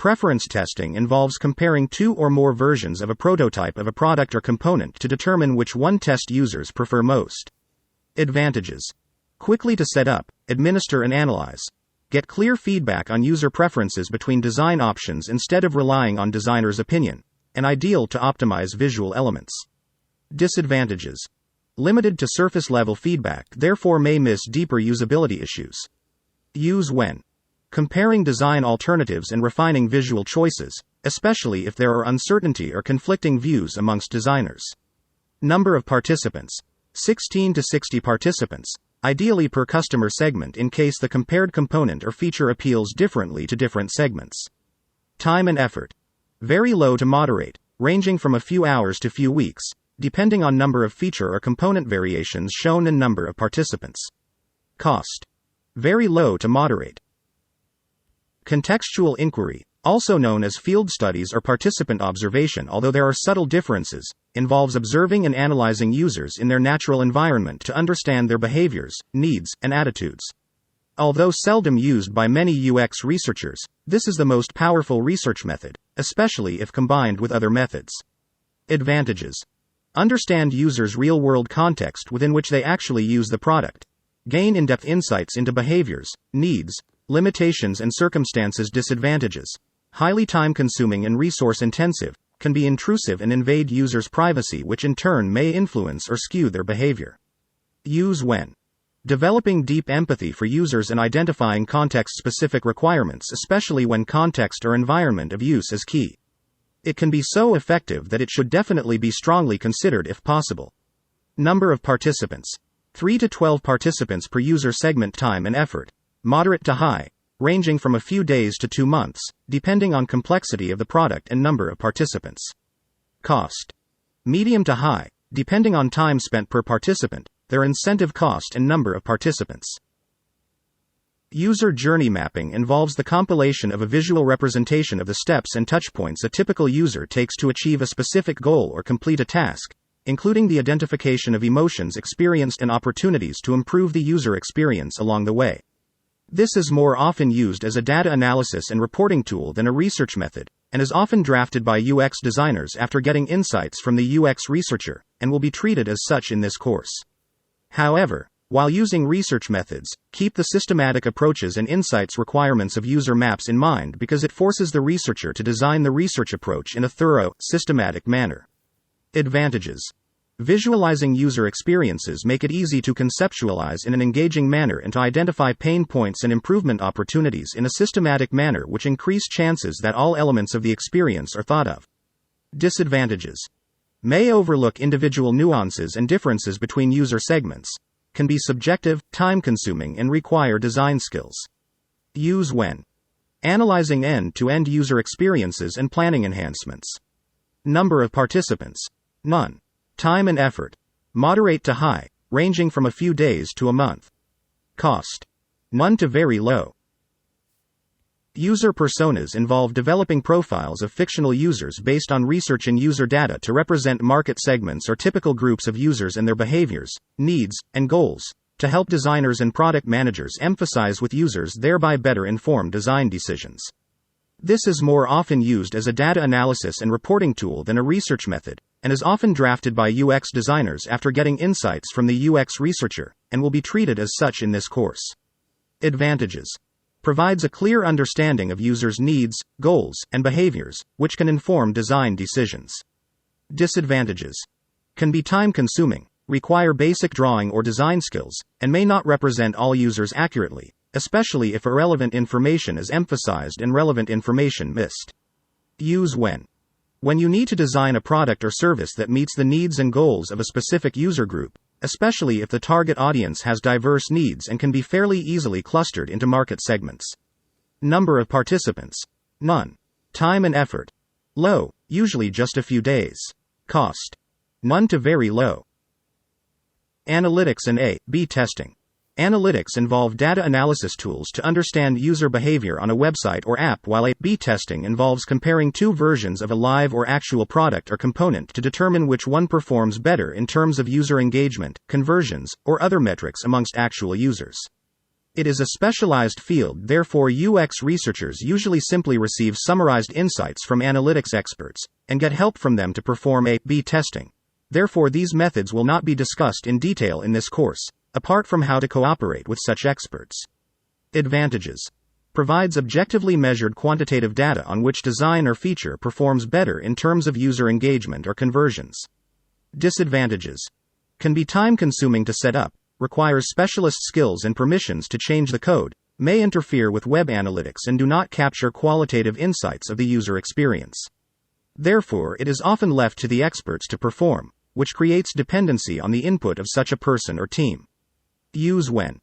Preference testing involves comparing two or more versions of a prototype of a product or component to determine which one test users prefer most. Advantages: quickly to set up, administer and analyze. Get clear feedback on user preferences between design options instead of relying on designer's opinion, and ideal to optimize visual elements. Disadvantages: limited to surface level feedback, therefore may miss deeper usability issues. Use when comparing design alternatives and refining visual choices, especially if there are uncertainty or conflicting views amongst designers. Number of participants: 16 to 60 participants, ideally per customer segment in case the compared component or feature appeals differently to different segments. Time and effort: very low to moderate, ranging from a few hours to few weeks, depending on number of feature or component variations shown and number of participants. Cost: very low to moderate. Contextual inquiry, also known as field studies or participant observation, although there are subtle differences, involves observing and analyzing users in their natural environment to understand their behaviors, needs, and attitudes. Although seldom used by many UX researchers, this is the most powerful research method, especially if combined with other methods. Advantages: understand users' real-world context within which they actually use the product. Gain in-depth insights into behaviors, needs, limitations and circumstances. Disadvantages: highly time-consuming and resource-intensive, can be intrusive and invade users' privacy, which in turn may influence or skew their behavior. Use when developing deep empathy for users and identifying context-specific requirements, especially when context or environment of use is key. It can be so effective that it should definitely be strongly considered if possible. Number of participants: 3 to 12 participants per user segment. Time and effort: moderate to high, ranging from a few days to 2 months, depending on complexity of the product and number of participants. Cost: medium to high, depending on time spent per participant, their incentive cost and number of participants. User journey mapping involves the compilation of a visual representation of the steps and touchpoints a typical user takes to achieve a specific goal or complete a task, including the identification of emotions experienced and opportunities to improve the user experience along the way. This is more often used as a data analysis and reporting tool than a research method, and is often drafted by UX designers after getting insights from the UX researcher, and will be treated as such in this course. However, while using research methods, keep the systematic approaches and insights requirements of user maps in mind, because it forces the researcher to design the research approach in a thorough, systematic manner. Advantages: visualizing user experiences make it easy to conceptualize in an engaging manner and to identify pain points and improvement opportunities in a systematic manner, which increase chances that all elements of the experience are thought of. Disadvantages: may overlook individual nuances and differences between user segments, can be subjective, time-consuming, and require design skills. Use when analyzing end-to-end user experiences and planning enhancements. Number of participants: none. Time and effort: moderate to high, ranging from a few days to a month. Cost: none to very low. User personas involve developing profiles of fictional users based on research and user data to represent market segments or typical groups of users and their behaviors, needs, and goals, to help designers and product managers emphasize with users, thereby better inform design decisions. This is more often used as a data analysis and reporting tool than a research method, and is often drafted by UX designers after getting insights from the UX researcher, and will be treated as such in this course. Advantages: provides a clear understanding of users' needs, goals, and behaviors, which can inform design decisions. Disadvantages: can be time-consuming, require basic drawing or design skills, and may not represent all users accurately, especially if irrelevant information is emphasized and relevant information missed. Use when you need to design a product or service that meets the needs and goals of a specific user group, especially if the target audience has diverse needs and can be fairly easily clustered into market segments. Number of participants: none. Time and effort: low, usually just a few days. Cost: none to very low. Analytics and A/B testing. Analytics involve data analysis tools to understand user behavior on a website or app, while A/B testing involves comparing two versions of a live or actual product or component to determine which one performs better in terms of user engagement, conversions, or other metrics amongst actual users. It is a specialized field, therefore UX researchers usually simply receive summarized insights from analytics experts, and get help from them to perform A/B testing. Therefore these methods will not be discussed in detail in this course, apart from how to cooperate with such experts. Advantages. Provides objectively measured quantitative data on which design or feature performs better in terms of user engagement or conversions. Disadvantages. Can be time-consuming to set up, requires specialist skills and permissions to change the code, may interfere with web analytics and do not capture qualitative insights of the user experience. Therefore, it is often left to the experts to perform, which creates dependency on the input of such a person or team. Use when.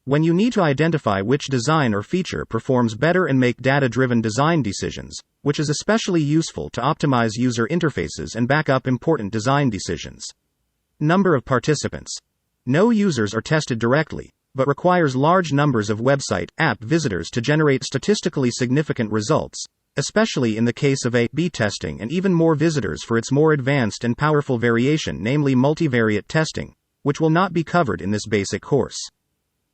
When you need to identify which design or feature performs better and make data-driven design decisions, which is especially useful to optimize user interfaces and back up important design decisions. Number of participants. No users are tested directly, but requires large numbers of website, app visitors to generate statistically significant results, especially in the case of A/B testing, and even more visitors for its more advanced and powerful variation, namely multivariate testing, which will not be covered in this basic course.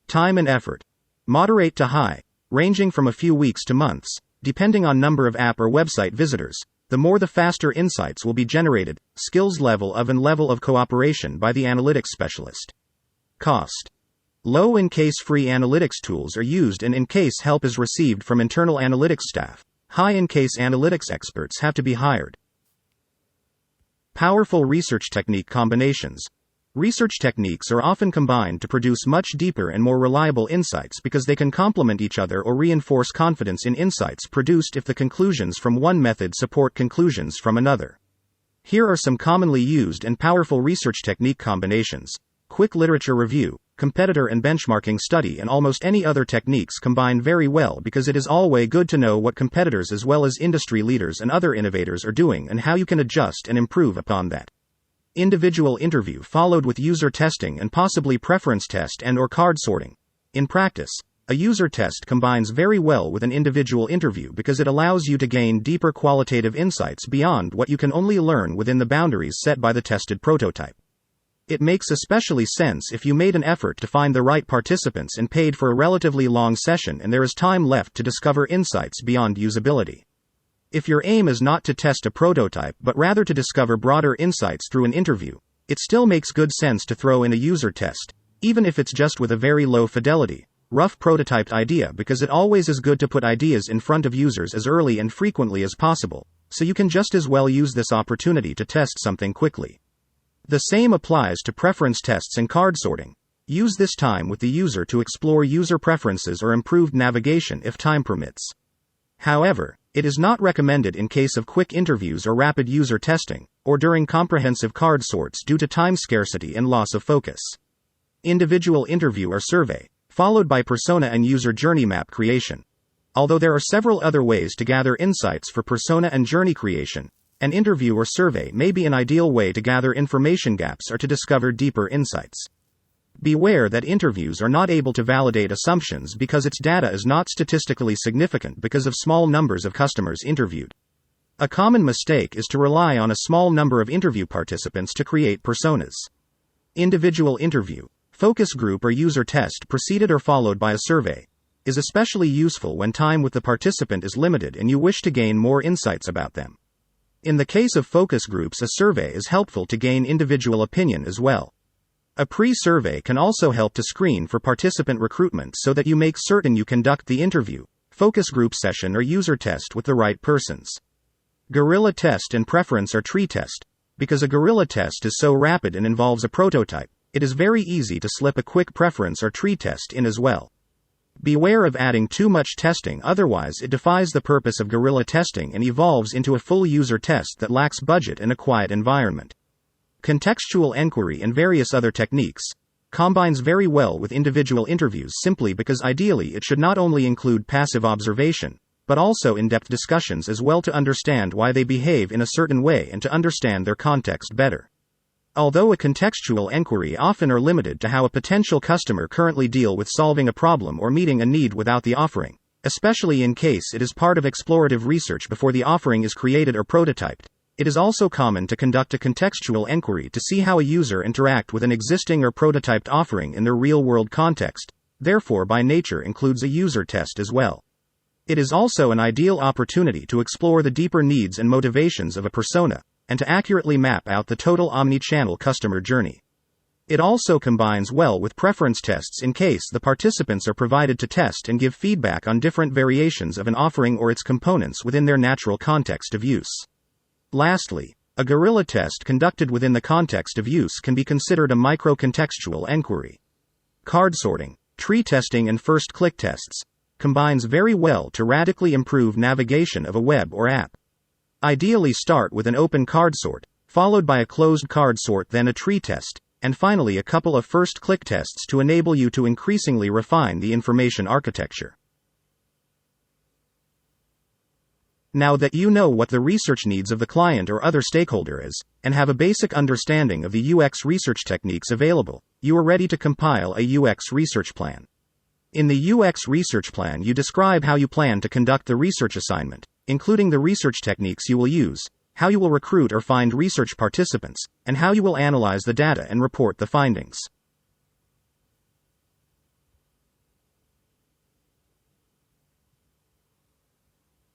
Time and effort. Moderate to high, ranging from a few weeks to months, depending on number of app or website visitors. The more the faster insights will be generated. Skills level of and level of cooperation by the analytics specialist. Cost. Low in case free analytics tools are used and in case help is received from internal analytics staff. High in case analytics experts have to be hired. Powerful research technique combinations. Research techniques are often combined to produce much deeper and more reliable insights because they can complement each other or reinforce confidence in insights produced if the conclusions from one method support conclusions from another. Here are some commonly used and powerful research technique combinations. Quick literature review, competitor and benchmarking study, and almost any other techniques combine very well because it is always good to know what competitors as well as industry leaders and other innovators are doing and how you can adjust and improve upon that. Individual interview followed with user testing and possibly preference test and/or card sorting. In practice, a user test combines very well with an individual interview because it allows you to gain deeper qualitative insights beyond what you can only learn within the boundaries set by the tested prototype. It makes especially sense if you made an effort to find the right participants and paid for a relatively long session and there is time left to discover insights beyond usability. If your aim is not to test a prototype but rather to discover broader insights through an interview, it still makes good sense to throw in a user test, even if it's just with a very low fidelity, rough prototyped idea, because it always is good to put ideas in front of users as early and frequently as possible, so you can just as well use this opportunity to test something quickly. The same applies to preference tests and card sorting. Use this time with the user to explore user preferences or improved navigation if time permits. However, it is not recommended in case of quick interviews or rapid user testing, or during comprehensive card sorts due to time scarcity and loss of focus. Individual interview or survey, followed by persona and user journey map creation. Although there are several other ways to gather insights for persona and journey creation, an interview or survey may be an ideal way to gather information gaps or to discover deeper insights. Beware that interviews are not able to validate assumptions because its data is not statistically significant because of small numbers of customers interviewed. A common mistake is to rely on a small number of interview participants to create personas. Individual interview, focus group or user test preceded or followed by a survey, is especially useful when time with the participant is limited and you wish to gain more insights about them. In the case of focus groups, a survey is helpful to gain individual opinion as well. A pre-survey can also help to screen for participant recruitment so that you make certain you conduct the interview, focus group session or user test with the right persons. Guerrilla test and preference or tree test. Because a guerrilla test is so rapid and involves a prototype, it is very easy to slip a quick preference or tree test in as well. Beware of adding too much testing, otherwise it defies the purpose of guerrilla testing and evolves into a full user test that lacks budget and a quiet environment. Contextual enquiry and various other techniques combines very well with individual interviews simply because ideally it should not only include passive observation, but also in-depth discussions as well to understand why they behave in a certain way and to understand their context better. Although a contextual enquiry often are limited to how a potential customer currently deal with solving a problem or meeting a need without the offering, especially in case it is part of explorative research before the offering is created or prototyped. It is also common to conduct a contextual enquiry to see how a user interact with an existing or prototyped offering in their real-world context, therefore by nature includes a user test as well. It is also an ideal opportunity to explore the deeper needs and motivations of a persona, and to accurately map out the total omni-channel customer journey. It also combines well with preference tests in case the participants are provided to test and give feedback on different variations of an offering or its components within their natural context of use. Lastly, a guerrilla test conducted within the context of use can be considered a micro-contextual enquiry. Card sorting, tree testing and first-click tests combines very well to radically improve navigation of a web or app. Ideally start with an open card sort, followed by a closed card sort, then a tree test, and finally a couple of first-click tests to enable you to increasingly refine the information architecture. Now that you know what the research needs of the client or other stakeholder is, and have a basic understanding of the UX research techniques available, you are ready to compile a UX research plan. In the UX research plan, you describe how you plan to conduct the research assignment, including the research techniques you will use, how you will recruit or find research participants, and how you will analyze the data and report the findings.